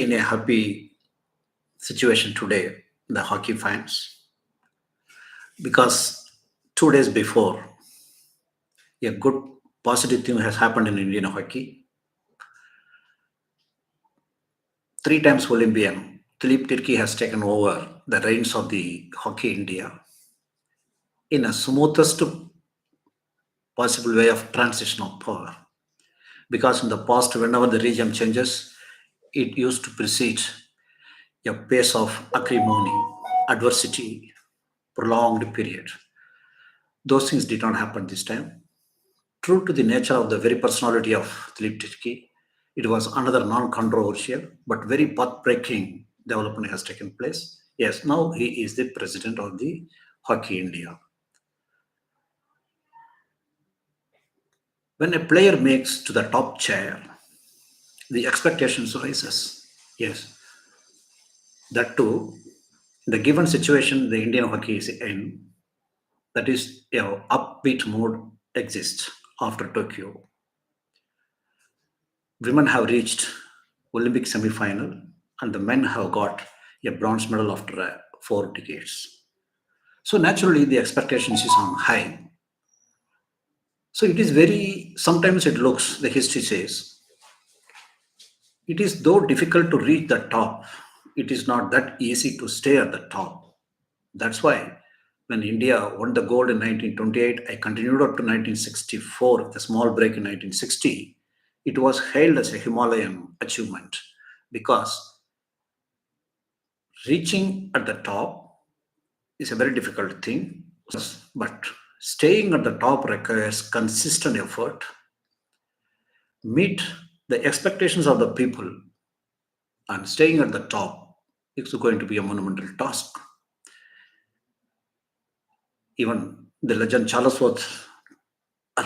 in a happy situation today, the hockey fans, because 2 days before, a good positive thing has happened in Indian hockey. 3 times Olympian Dilip Tirkey has taken over the reins of the hockey India in a smoothest possible way of transition of power. Because in the past, whenever the regime changes, it used to precede a pace of acrimony, adversity, prolonged period. Those things did not happen this time. True to the nature of the very personality of Dilip Tirkey, it was another non-controversial but very path-breaking development has taken place. Yes, now he is the president of the Hockey India. When a player makes to the top chair, the expectations rises. Yes, that too, the given situation the Indian hockey is in, that is, upbeat mode exists after Tokyo. Women have reached Olympic semi-final, and the men have got a bronze medal after 4 decades. So naturally, the expectations is on high. So it is very. Sometimes it looks. The history says it is though difficult to reach the top. It is not that easy to stay at the top. That's why when India won the gold in 1928, I continued up to 1964 with a small break in 1960. It was hailed as a Himalayan achievement because reaching at the top is a very difficult thing, but staying at the top requires consistent effort, meet the expectations of the people, and staying at the top is going to be a monumental task. Even the legend Charles Worth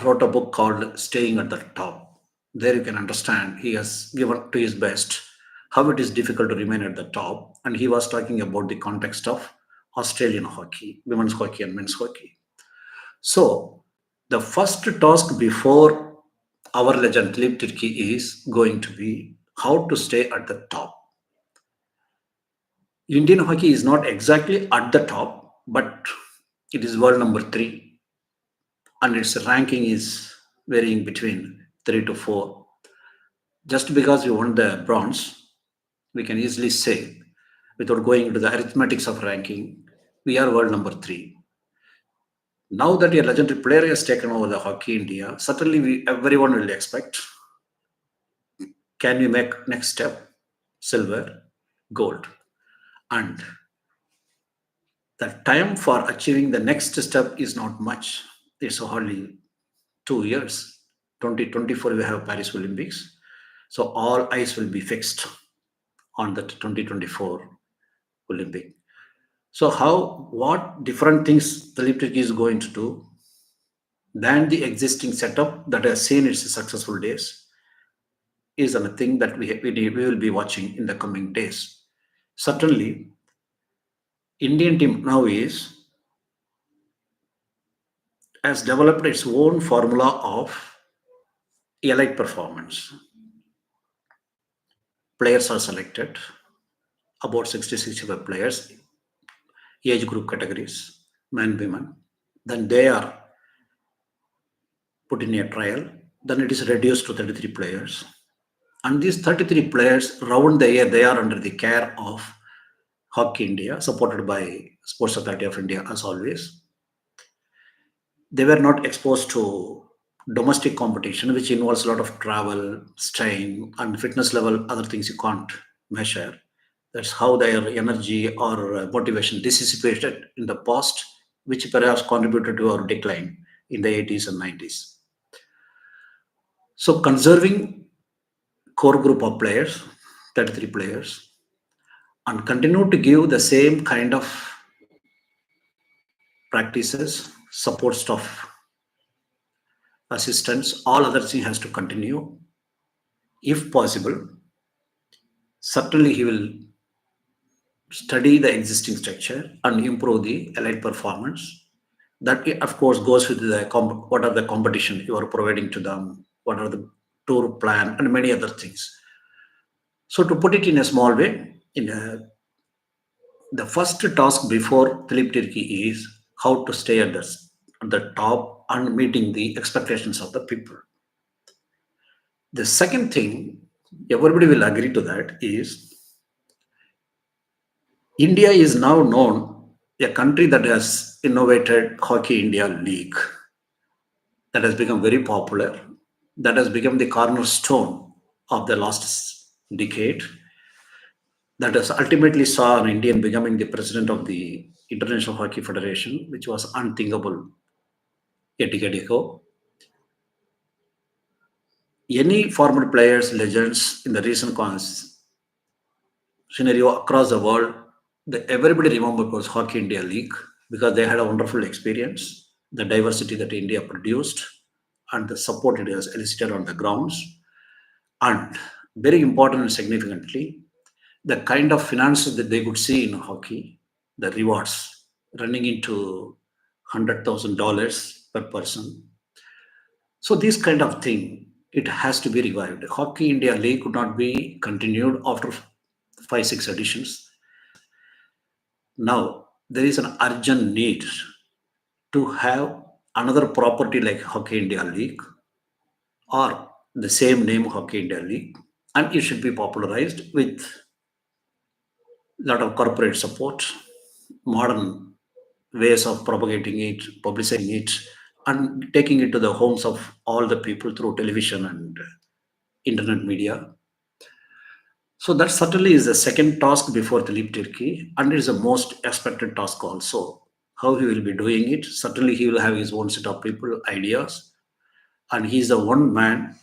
wrote a book called Staying at the Top. There you can understand he has given to his best how it is difficult to remain at the top. And he was talking about the context of Australian hockey, women's hockey, and men's hockey. So, the first task before our legend Dilip Tirkey is going to be how to stay at the top. Indian hockey is not exactly at the top, but it is world number 3, and its ranking is varying between 3 to 4. Just because we won the bronze, we can easily say, without going into the arithmetics of ranking, we are world number 3. Now that a legendary player has taken over the hockey India, certainly everyone will expect, can we make next step silver, gold? And the time for achieving the next step is not much. It's hardly 2 years. 2024 we have Paris Olympics. So all eyes will be fixed on the 2024 Olympic. So what different things the Dilip Tirkey is going to do than the existing setup that has seen its successful days is a thing that we will be watching in the coming days. Certainly, Indian team now has developed its own formula of elite performance. Players are selected, about 60-65 players, age group categories, men, women. Then they are put in a trial. Then it is reduced to 33 players. And these 33 players, round the year, they are under the care of Hockey India, supported by Sports Authority of India as always. They were not exposed to domestic competition, which involves a lot of travel, strain, and fitness level, other things you can't measure. That's how their energy or motivation dissipated in the past, which perhaps contributed to our decline in the 80s and 90s. So conserving core group of players, 33 players, and continue to give the same kind of practices, support staff, assistance, all other things has to continue. If possible, certainly he will study the existing structure and improve the elite performance. That of course goes with the what are the competition you are providing to them, what are the tour plan, and many other things. So to put it in a small way, the first task before Dilip Tirkey is how to stay at the top and meeting the expectations of the people. The second thing, everybody will agree to that, is India is now known a country that has innovated Hockey India League that has become very popular, that has become the cornerstone of the last decade, that has ultimately saw an Indian becoming the president of the International Hockey Federation, which was unthinkable a decade ago. Any former players, legends in the recent scenario across the world, everybody remembered was Hockey India League because they had a wonderful experience, the diversity that India produced, and the support it has elicited on the grounds. And very important and significantly, the kind of finances that they could see in hockey, the rewards running into $100,000 per person. So this kind of thing, it has to be revived. Hockey India League could not be continued after 5, 6 editions. Now there is an urgent need to have another property like Hockey India League or the same name Hockey India League, and it should be popularized with a lot of corporate support, modern ways of propagating it, publicizing it, and taking it to the homes of all the people through television and internet media. So that certainly is the second task before the leap Turkey, and it is the most expected task also. How he will be doing it? Certainly, he will have his own set of people, ideas, and he is the one man.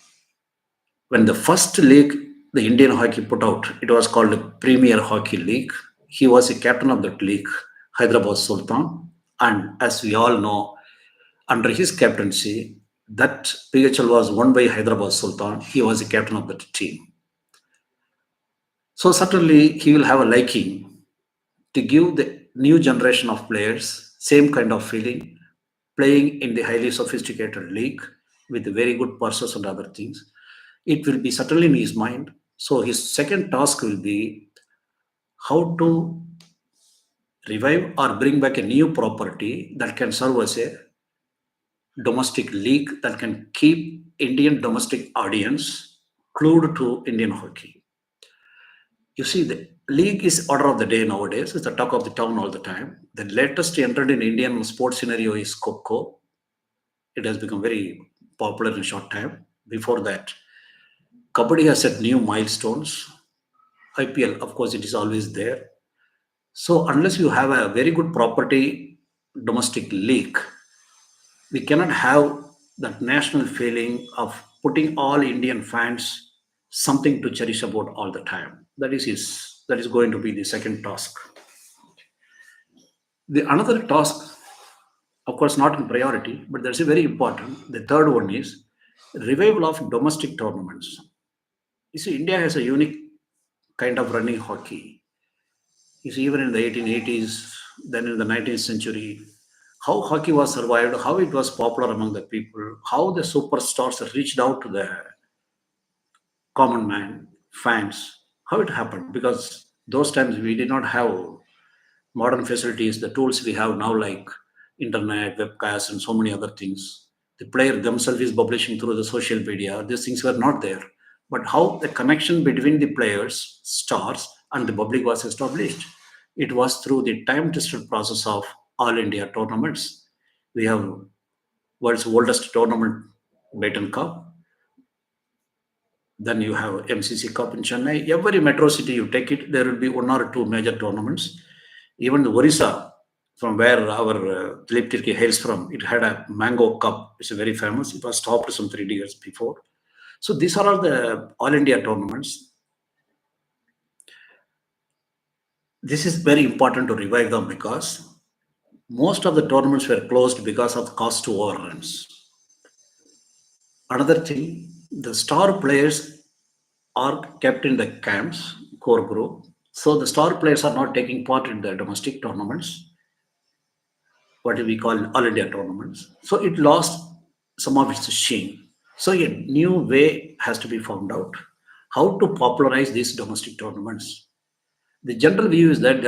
When the first league the Indian hockey put out, it was called the Premier Hockey League. He was a captain of that league, Hyderabad Sultan, and as we all know, under his captaincy, that PHL was won by Hyderabad Sultan. He was the captain of that team. So certainly he will have a liking to give the new generation of players same kind of feeling, playing in the highly sophisticated league with very good purses and other things. It will be certainly in his mind. So his second task will be how to revive or bring back a new property that can serve as a domestic league that can keep Indian domestic audience glued to Indian hockey. You see, the league is order of the day nowadays. It's the talk of the town all the time. The latest entered in Indian sports scenario is Coco. It has become very popular in a short time. Before that, Kabaddi has set new milestones. IPL, of course, it is always there. So unless you have a very good property domestic league, we cannot have that national feeling of putting all Indian fans something to cherish about all the time. That is going to be the second task. The another task, of course, not in priority, but that's a very important. The third one is revival of domestic tournaments. You see, India has a unique kind of running hockey. You see, even in the 1880s, then in the 19th century, how hockey was survived, how it was popular among the people, how the superstars reached out to the common man, fans, how it happened. Because those times we did not have modern facilities, the tools we have now, like internet, webcasts, and so many other things. The player themselves is publishing through the social media. These things were not there. But how the connection between the players, stars, and the public was established? It was through the time-tested process of all India tournaments. We have world's oldest tournament, Baton Cup. Then you have MCC Cup in Chennai. Every metro city you take it, there will be one or two major tournaments. Even the Orissa, from where our Dilip Tirkey hails from, it had a Mango Cup. It's very famous. It was stopped some 3 years before. So these are all the All India tournaments. This is very important to revive them because most of the tournaments were closed because of cost to overruns. Another thing, the star players are kept in the camps, core group. So the star players are not taking part in the domestic tournaments, what we call all India tournaments. So it lost some of its sheen. So a new way has to be found out. how to popularize these domestic tournaments. The general view is that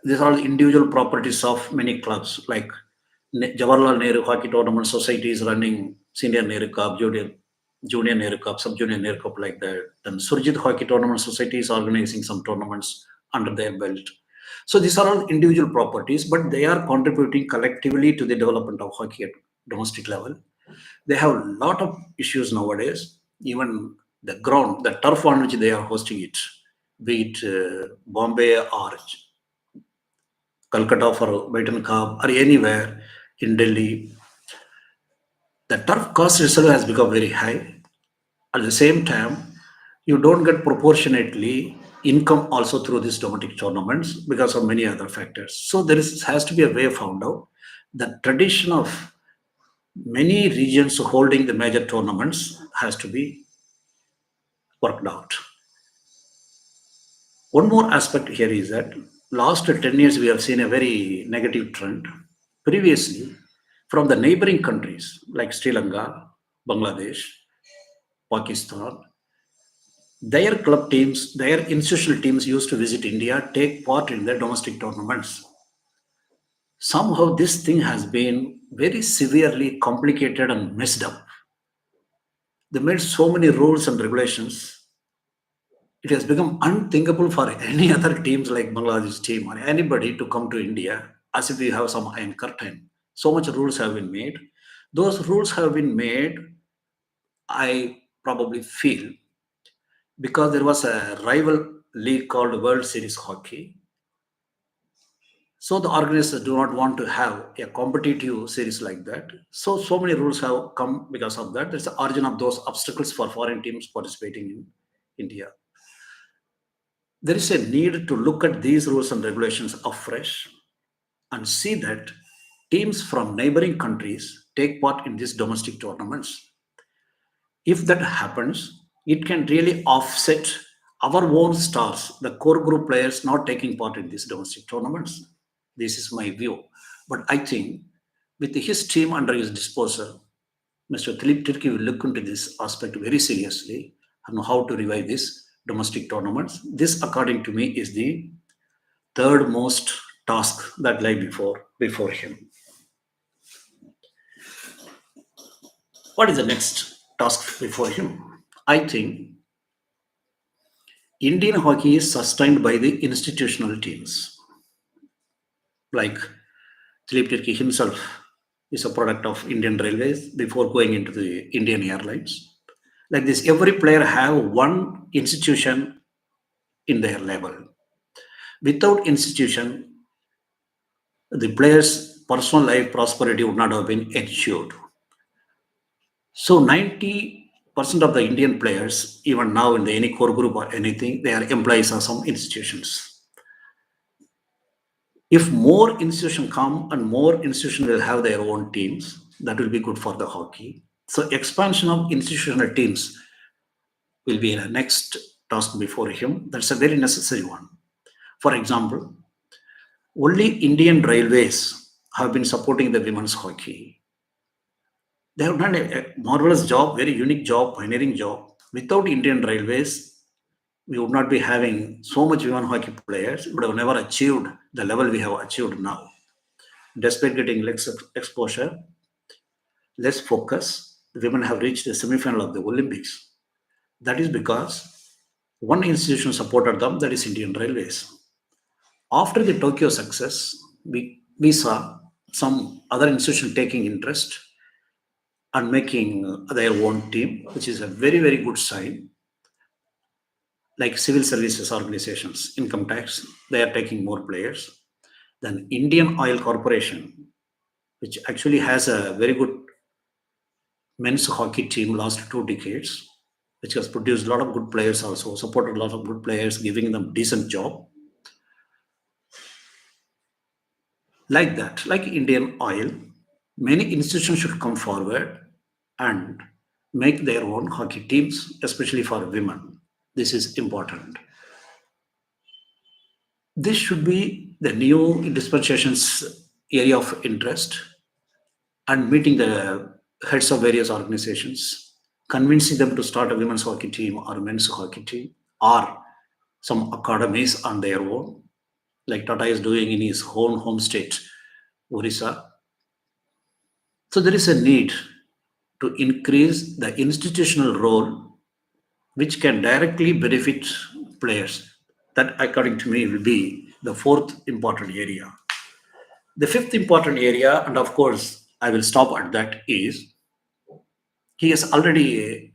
these are the individual properties of many clubs, like Jawaharlal Nehru Hockey Tournament Society is running Senior Nehru Cup, Junior Nehru Cup, Sub Junior Nehru Cup, like that. Then Surjit Hockey Tournament Society is organizing some tournaments under their belt. So these are all individual properties, but they are contributing collectively to the development of hockey at domestic level. They have a lot of issues nowadays. Even the ground, the turf on which they are hosting it, be it Bombay or Calcutta for Brighton Cup or anywhere in Delhi, the turf cost itself has become very high. At the same time, you don't get proportionately income also through these domestic tournaments because of many other factors. So has to be a way found out. The tradition of many regions holding the major tournaments has to be worked out. One more aspect here is that last 10 years we have seen a very negative trend. Previously, from the neighboring countries like Sri Lanka, Bangladesh, Pakistan, their club teams, their institutional teams used to visit India, take part in their domestic tournaments. Somehow, this thing has been very severely complicated and messed up. They made so many rules and regulations. It has become unthinkable for any other teams like Bangladesh team or anybody to come to India as if we have some iron curtain. So much rules have been made. Those rules have been made, I probably feel, because there was a rival league called World Series Hockey. So the organizers do not want to have a competitive series like that. So many rules have come because of that. That's the origin of those obstacles for foreign teams participating in India. There is a need to look at these rules and regulations afresh and see that teams from neighboring countries take part in these domestic tournaments. If that happens, it can really offset our own stars, the core group players not taking part in these domestic tournaments. This is my view. But I think with his team under his disposal, Mr. Dilip Tirkey will look into this aspect very seriously and how to revive these domestic tournaments. This, according to me, is the third most task that lay before him. What is the next task before him? I think Indian hockey is sustained by the institutional teams. Like Dilip Tirkey himself is a product of Indian Railways before going into the Indian Airlines. Like this, every player have one institution in their level. Without institution, the player's personal life prosperity would not have been ensured. So 90% of the Indian players, even now in the any core group or anything, they are employees of some institutions. If more institutions come and more institutions will have their own teams, that will be good for the hockey. So expansion of institutional teams will be the next task before him. That's a very necessary one. For example, only Indian Railways have been supporting the women's hockey. They have done a marvelous job, very unique job, pioneering job. Without Indian Railways, we would not be having so much women hockey players. We would have never achieved the level we have achieved now. Despite getting less exposure, less focus, the women have reached the semi-final of the Olympics. That is because one institution supported them, that is Indian Railways. After the Tokyo success, we saw some other institution taking interest and making their own team, which is a very, very good sign. Like civil services organizations, income tax, they are taking more players. Then Indian Oil Corporation, which actually has a very good men's hockey team last 2 decades, which has produced a lot of good players also, supported a lot of good players, giving them decent job. Like that, like Indian Oil, many institutions should come forward and make their own hockey teams, especially for women. This is important. This should be the new dispensations area of interest and meeting the heads of various organizations, convincing them to start a women's hockey team or a men's hockey team or some academies on their own, like Tata is doing in his own home state, Orissa. So there is a need to increase the institutional role which can directly benefit players. That, according to me, will be the fourth important area. The fifth important area, and of course, I will stop at that, is he has already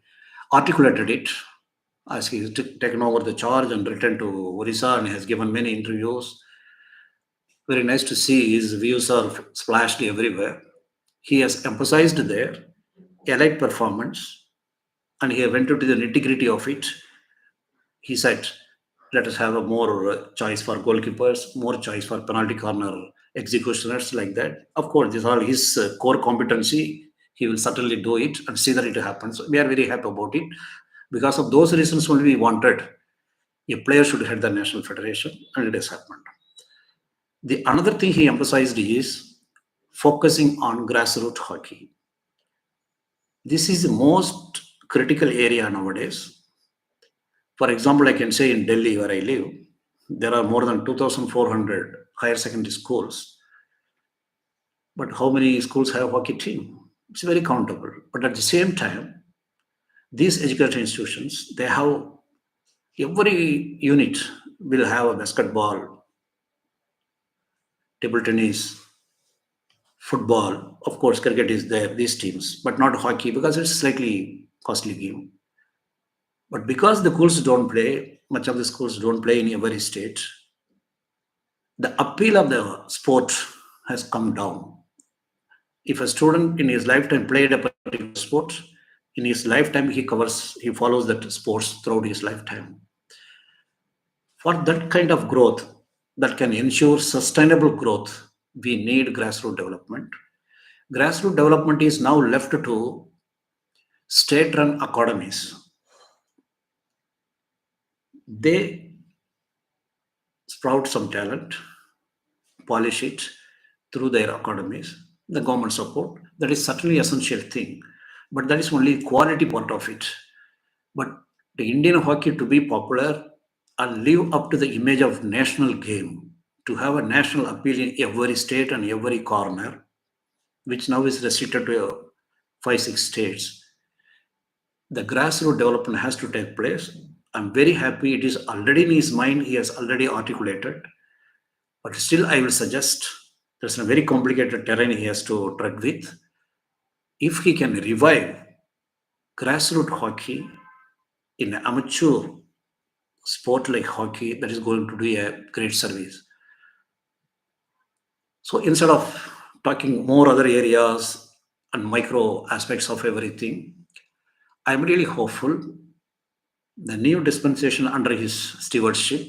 articulated it as he has taken over the charge and returned to Orissa and has given many interviews. Very nice to see his views are splashed everywhere. He has emphasized their elite performance and he went into the nitty gritty of it. He said, let us have a more choice for goalkeepers, more choice for penalty corner executioners, like that. Of course, this is all his core competency. He will certainly do it and see that it happens. We are very happy about it. Because of those reasons only we wanted a player should head the national federation, and it has happened. The another thing he emphasized is focusing on grassroots hockey. This is the most critical area nowadays. For example, I can say in Delhi, where I live, there are more than 2,400 higher secondary schools. But how many schools have a hockey team? It's very countable. But at the same time, these educational institutions, they have every unit will have a basketball, table tennis, football. Of course, cricket is there, these teams, but not hockey because it's slightly costly game. But because the schools don't play, much of the schools don't play in every state, the appeal of the sport has come down. If a student in his lifetime played a particular sport, in his lifetime he follows that sports throughout his lifetime. For that kind of growth that can ensure sustainable growth, we need grassroots development. Grassroots development is now left to state-run academies. They sprout some talent, polish it through their academies, the government support. That is certainly essential thing, but that is only quality part of it. But the Indian hockey to be popular and live up to the image of national game, to have a national appeal in every state and every corner, which now is restricted to 5, 6 states. The grassroots development has to take place. I'm very happy it is already in his mind, he has already articulated. But still, I will suggest there's a very complicated terrain he has to tread with. If he can revive grassroots hockey in an amateur sport like hockey, that is going to do a great service. So instead of talking more other areas and micro aspects of everything, I'm really hopeful the new dispensation under his stewardship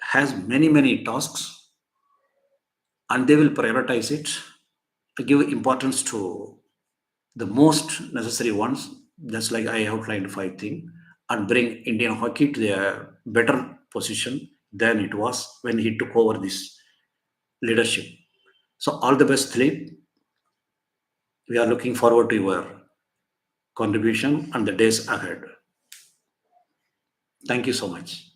has many, many tasks and they will prioritize it to give importance to the most necessary ones, just like I outlined 5 things, and bring Indian hockey to a better position than it was when he took over this leadership. So all the best, Dilip. We are looking forward to your contribution and the days ahead. Thank you so much.